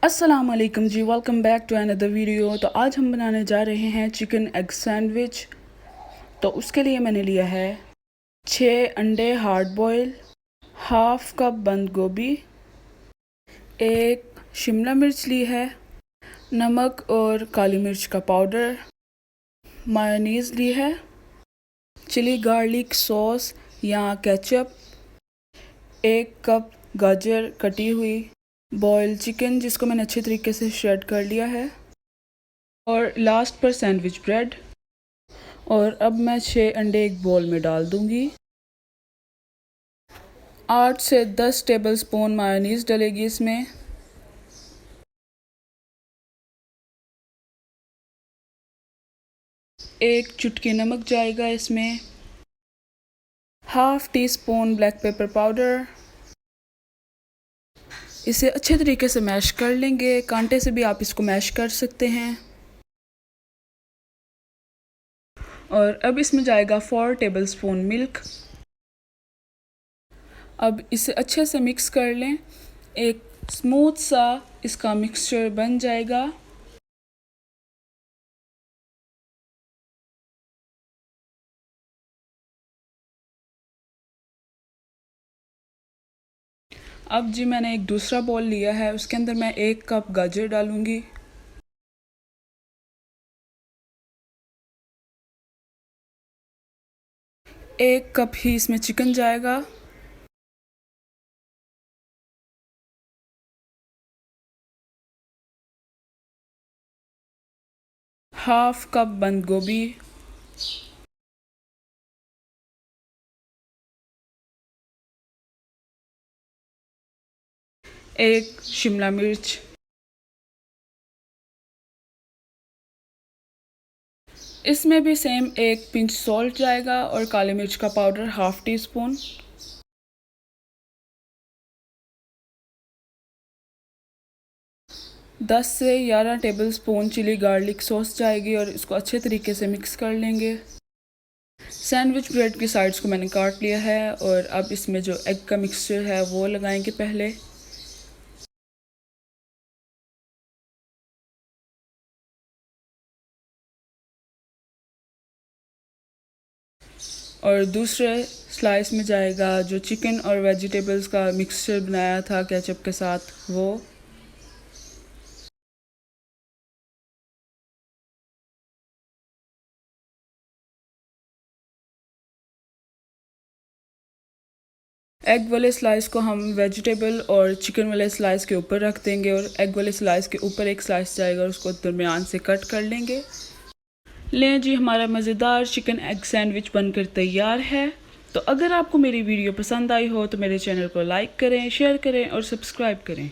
अस्सलाम वालेकुम जी, welcome back to another video. तो आज हम बनाने जा रहे हैं चिकन एग सैंडविच। तो उसके लिए मैंने लिया है 6 अंडे हार्ड बॉयल, हाफ कप बंद गोभी, एक शिमला मिर्च ली है, नमक और काली मिर्च का पाउडर, मायोनीज़ ली है, चिली गार्लिक सॉस या केचप, 1 कप गाजर कटी हुई, बॉयल चिकन जिसको मैंने अच्छे तरीके से श्रेड कर लिया है, और लास्ट पर सैंडविच ब्रेड। और अब मैं 6 अंडे एक बोल में डाल दूंगी। 8 से 10 टेबलस्पून मायोनीज़ डलेगी इसमें। एक चुटकी नमक जाएगा इसमें, half tea spoon black pepper powder. इसे अच्छे तरीके से मैश कर लेंगे, कांटे से भी आप इसको मैश कर सकते हैं। और अब इसमें जाएगा 4 टेबलस्पून मिल्क। अब इसे अच्छे से मिक्स कर लें, एक स्मूथ सा इसका मिक्सचर बन जाएगा। अब जी मैंने एक दूसरा बाउल लिया है, उसके अंदर मैं 1 कप गाजर डालूंगी, एक कप ही इसमें चिकन जाएगा, हाफ कप बंद गोभी, एक शिमला मिर्च, इसमें भी सेम 1 पिंच सॉल्ट जाएगा और काली मिर्च का पाउडर हाफ टी स्पून। दस से 11 टेबलस्पून चिली गार्लिक सॉस जाएगी और इसको अच्छे तरीके से मिक्स कर लेंगे। सैंडविच ब्रेड की साइड्स को मैंने काट लिया है और अब इसमें जो एग का मिक्सचर है वो लगाएंगे पहले। और दूसरे स्लाइस में जाएगा जो चिकन और वेजिटेबल्स का मिक्सचर बनाया था केचप के साथ वो। एग वाले स्लाइस को हम वेजिटेबल और चिकन वाले स्लाइस के ऊपर रख देंगे और एग वाले स्लाइस के ऊपर एक स्लाइस जाएगा और उसको दरमियान से कट कर लेंगे। लें जी, हमारा मज़ेदार चिकन एग सैंडविच बनकर तैयार है। तो अगर आपको मेरी वीडियो पसंद आई हो तो मेरे चैनल को लाइक करें, शेयर करें और सब्सक्राइब करें।